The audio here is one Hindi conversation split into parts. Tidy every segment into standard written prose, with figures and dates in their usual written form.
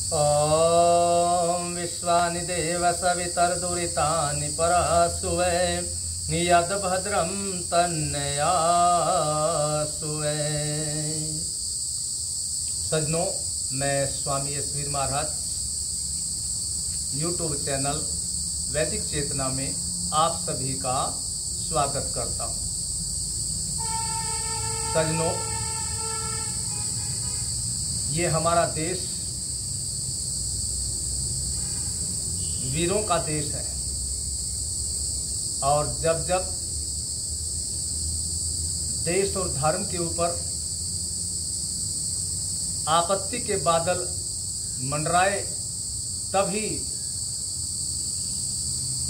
ॐ विश्वानि देव सवितर्दुरितानि परासुवे यद्भद्रं तन्नयासु। सज्जनों, मैं स्वामी यशवीर महाराज यूट्यूब चैनल वैदिक चेतना में आप सभी का स्वागत करता हूं। सज्जनों, ये हमारा देश वीरों का देश है और जब जब देश और धर्म के ऊपर आपत्ति के बादल मंडराए, तभी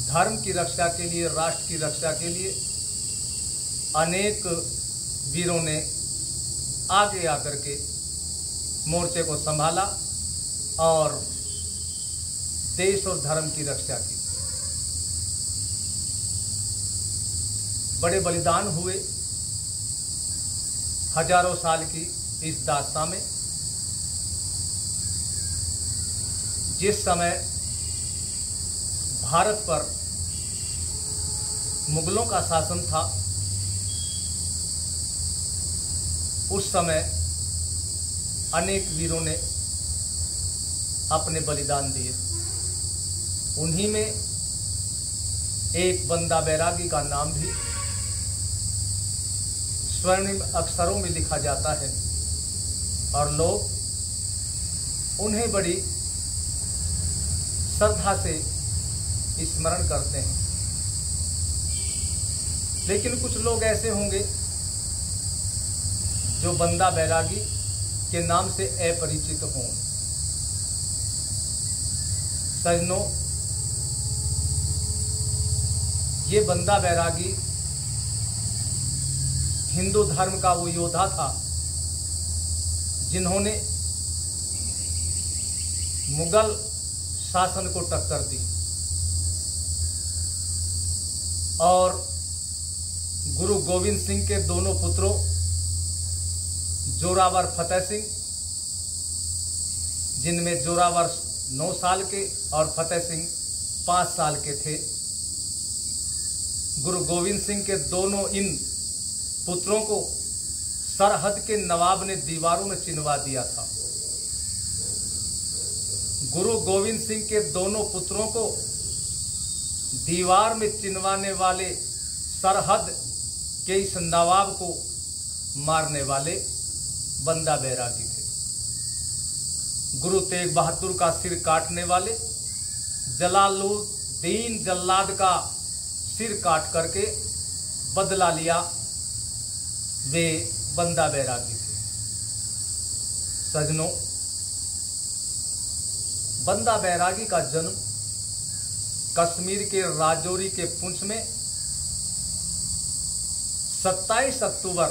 धर्म की रक्षा के लिए, राष्ट्र की रक्षा के लिए अनेक वीरों ने आगे आकर के मोर्चे को संभाला और देश और धर्म की रक्षा की। बड़े बलिदान हुए हजारों साल की इस दास्तां में। जिस समय भारत पर मुगलों का शासन था, उस समय अनेक वीरों ने अपने बलिदान दिए। उन्हीं में एक बंदा बैरागी का नाम भी स्वर्णिम अक्षरों में लिखा जाता है और लोग उन्हें बड़ी श्रद्धा से स्मरण करते हैं। लेकिन कुछ लोग ऐसे होंगे जो बंदा बैरागी के नाम से अपरिचित हों। सज्जनों, ये बंदा बैरागी हिंदू धर्म का वो योद्धा था जिन्होंने मुगल शासन को टक्कर दी और गुरु गोविंद सिंह के दोनों पुत्रों जोरावर फतेह सिंह, जिनमें जोरावर 9 साल के और फतेह सिंह 5 साल के थे, गुरु गोविंद सिंह के दोनों इन पुत्रों को सरहद के नवाब ने दीवारों में चिनवा दिया था। गुरु गोविंद सिंह के दोनों पुत्रों को दीवार में चिनवाने वाले सरहद के इस नवाब को मारने वाले बंदा बैरागी थे। गुरु तेग बहादुर का सिर काटने वाले जलालुद्दीन जल्लाद का सिर काट करके बदला लिया, वे बंदा बैरागी थे। सज्जनों, बंदा बैरागी का जन्म कश्मीर के राजौरी के पुंछ में 27 अक्टूबर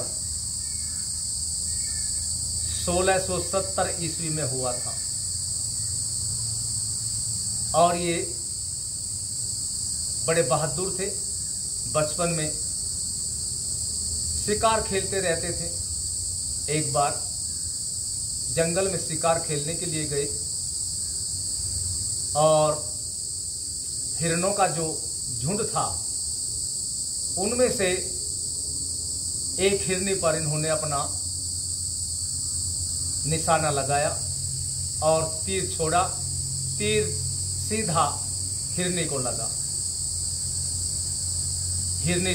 1670 ईस्वी में हुआ था और ये बड़े बहादुर थे। बचपन में शिकार खेलते रहते थे। एक बार जंगल में शिकार खेलने के लिए गए और हिरणों का जो झुंड था, उनमें से एक हिरनी पर इन्होंने अपना निशाना लगाया और तीर छोड़ा। तीर सीधा हिरनी को लगा। हिरनी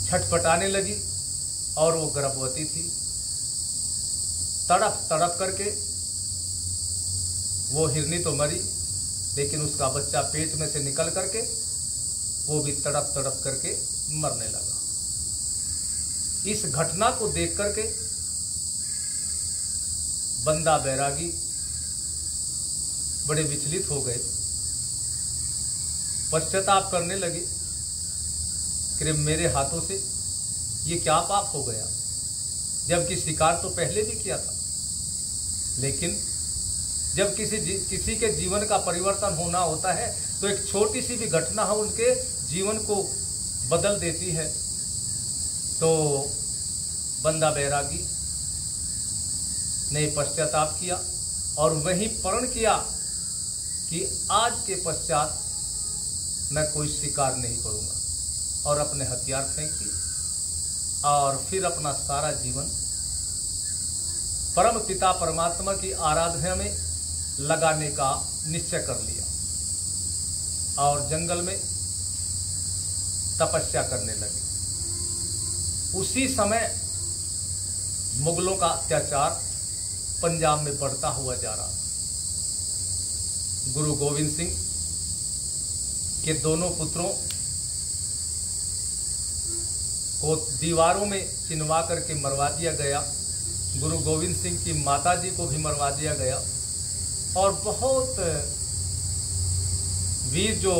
छटपटाने लगी और वो गर्भवती थी। तड़प तड़प करके वो हिरनी तो मरी, लेकिन उसका बच्चा पेट में से निकल करके वो भी तड़प तड़प करके मरने लगा। इस घटना को देख करके बंदा बैरागी बड़े विचलित हो गए, पश्चाताप करने लगे कि मेरे हाथों से ये क्या पाप हो गया, जबकि शिकार तो पहले भी किया था। लेकिन जब किसी के जीवन का परिवर्तन होना होता है तो एक छोटी सी भी घटना है उनके जीवन को बदल देती है। तो बंदा बैरागी ने पश्चाताप किया और वहीं प्रण किया कि आज के पश्चात मैं कोई शिकार नहीं करूंगा, और अपने हथियार फेंक दिए और फिर अपना सारा जीवन परम पिता परमात्मा की आराधना में लगाने का निश्चय कर लिया और जंगल में तपस्या करने लगे। उसी समय मुगलों का अत्याचार पंजाब में बढ़ता हुआ जा रहा था। गुरु गोविंद सिंह के दोनों पुत्रों को दीवारों में चिनवा करके मरवा दिया गया। गुरु गोविंद सिंह की माता जी को भी मरवा दिया गया और बहुत वीर जो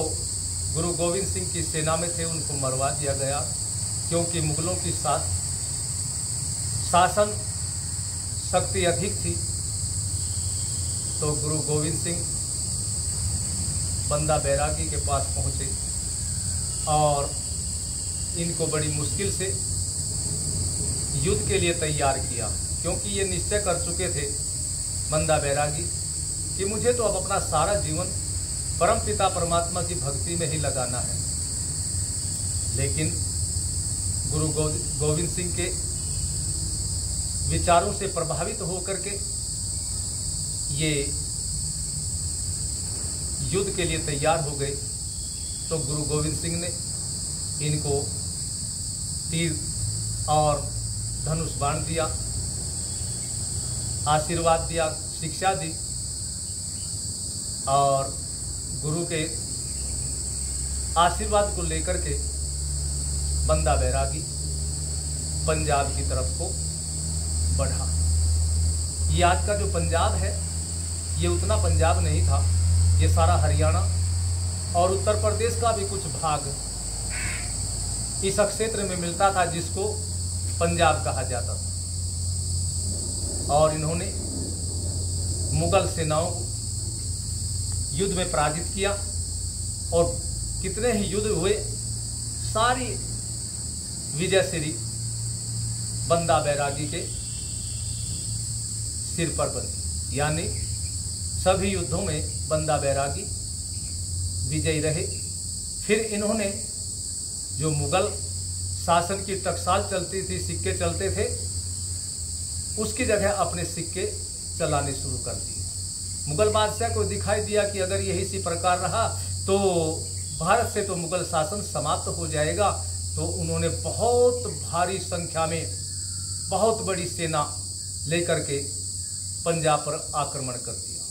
गुरु गोविंद सिंह की सेना में थे उनको मरवा दिया गया, क्योंकि मुगलों की शासन शक्ति अधिक थी। तो गुरु गोविंद सिंह बंदा बैरागी के पास पहुंचे और इनको बड़ी मुश्किल से युद्ध के लिए तैयार किया, क्योंकि ये निश्चय कर चुके थे बंदा बैरागी कि मुझे तो अब अपना सारा जीवन परम पिता परमात्मा की भक्ति में ही लगाना है। लेकिन गुरु गोविंद सिंह के विचारों से प्रभावित होकर के ये युद्ध के लिए तैयार हो गए। तो गुरु गोविंद सिंह ने इनको तीर और धनुष बाण दिया, आशीर्वाद दिया, शिक्षा दी और गुरु के आशीर्वाद को लेकर के बंदा बैरागी पंजाब की तरफ को बढ़ा। ये आज का जो पंजाब है ये उतना पंजाब नहीं था, ये सारा हरियाणा और उत्तर प्रदेश का भी कुछ भाग इस क्षेत्र में मिलता था जिसको पंजाब कहा जाता था। और इन्होंने मुगल सेनाओं को युद्ध में पराजित किया और कितने ही युद्ध हुए, सारी विजय श्री बंदा बैरागी के सिर पर बंधी, यानी सभी युद्धों में बंदा बैरागी विजयी रहे। फिर इन्होंने जो मुगल शासन की टकसाल चलती थी, सिक्के चलते थे, उसकी जगह अपने सिक्के चलाने शुरू कर दिए। मुगल बादशाह को दिखाई दिया कि अगर यही इसी प्रकार रहा तो भारत से तो मुगल शासन समाप्त हो जाएगा। तो उन्होंने बहुत भारी संख्या में बहुत बड़ी सेना लेकर के पंजाब पर आक्रमण कर दिया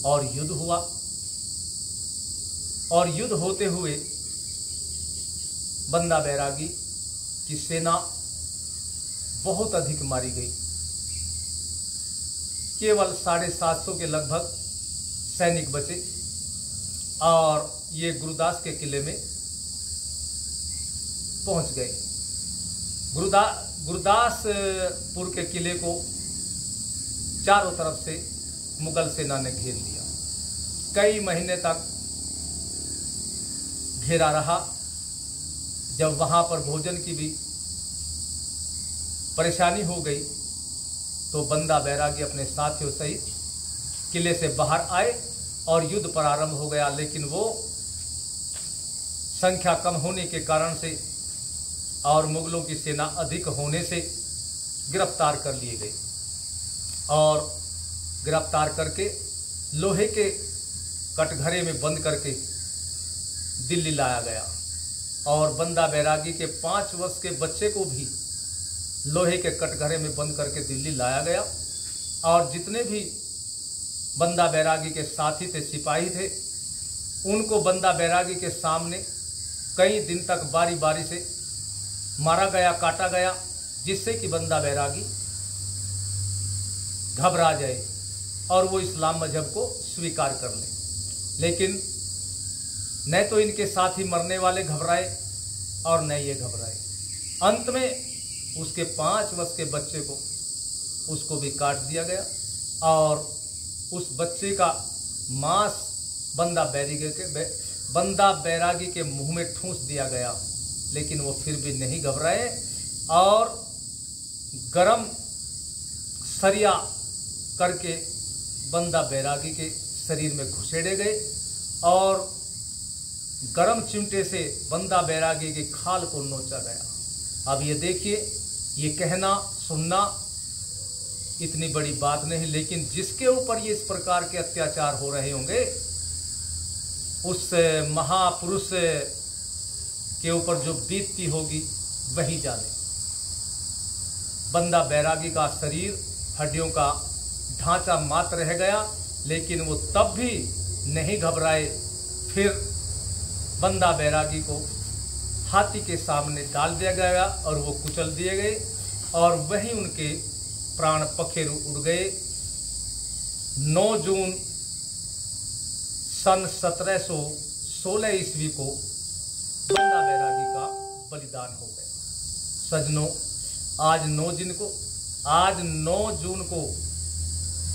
और युद्ध हुआ। और युद्ध होते हुए बंदा बैरागी की सेना बहुत अधिक मारी गई। केवल 750 के लगभग सैनिक बचे और ये गुरुदास के किले में पहुंच गए। गुरदासपुर के किले को चारों तरफ से मुगल सेना ने घेर लिया। कई महीने तक घेरा रहा। जब वहां पर भोजन की भी परेशानी हो गई तो बंदा बैरागी अपने साथियों सहित किले से बाहर आए और युद्ध प्रारंभ हो गया। लेकिन वो संख्या कम होने के कारण से और मुगलों की सेना अधिक होने से गिरफ्तार कर लिए गए और गिरफ्तार करके लोहे के कटघरे में बंद करके दिल्ली लाया गया। और बंदा बैरागी के 5 वर्ष के बच्चे को भी लोहे के कटघरे में बंद करके दिल्ली लाया गया। और जितने भी बंदा बैरागी के साथी थे, सिपाही थे, उनको बंदा बैरागी के सामने कई दिन तक बारी बारी से मारा गया, काटा गया, जिससे कि बंदा बैरागी घबरा जाए और वो इस्लाम मजहब को स्वीकार कर ले। लेकिन न तो इनके साथी मरने वाले घबराए और न ये घबराए। अंत में उसके 5 वर्ष के बच्चे को उसको भी काट दिया गया और उस बच्चे का मांस बंदा बैरागी के मुंह में ठूंस दिया गया। लेकिन वो फिर भी नहीं घबराए और गरम सरिया करके बंदा बैरागी के शरीर में घुसेड़े गए और गरम चिमटे से बंदा बैरागी की खाल को नोचा गया। अब ये देखिए, ये कहना सुनना इतनी बड़ी बात नहीं, लेकिन जिसके ऊपर ये इस प्रकार के अत्याचार हो रहे होंगे उस महापुरुष के ऊपर जो बीतती होगी वही जाने। बंदा बैरागी का शरीर हड्डियों का ढांचा मात्र रह गया, लेकिन वो तब भी नहीं घबराए। फिर बंदा बैरागी को हाथी के सामने डाल दिया गया और वो कुचल दिए गए और वहीं उनके प्राण पखेरु उड़ गए। 9 जून सन 1716 ईस्वी को बंदा बैरागी का बलिदान हो गया। सज्जनों, आज 9 जून को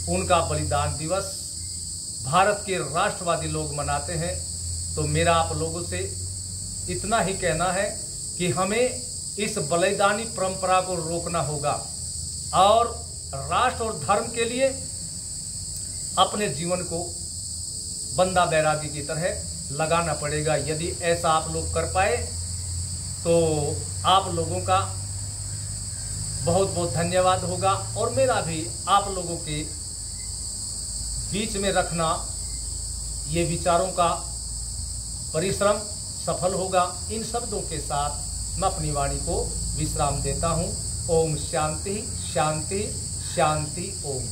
उनका बलिदान दिवस भारत के राष्ट्रवादी लोग मनाते हैं। तो मेरा आप लोगों से इतना ही कहना है कि हमें इस बलिदानी परंपरा को रोकना होगा और राष्ट्र और धर्म के लिए अपने जीवन को बंदा बैरागी की तरह लगाना पड़ेगा। यदि ऐसा आप लोग कर पाए तो आप लोगों का बहुत बहुत धन्यवाद होगा और मेरा भी आप लोगों के बीच में रखना ये विचारों का परिश्रम सफल होगा। इन शब्दों के साथ मैं अपनी वाणी को विश्राम देता हूँ। ओम शांति शांति शांति ओम।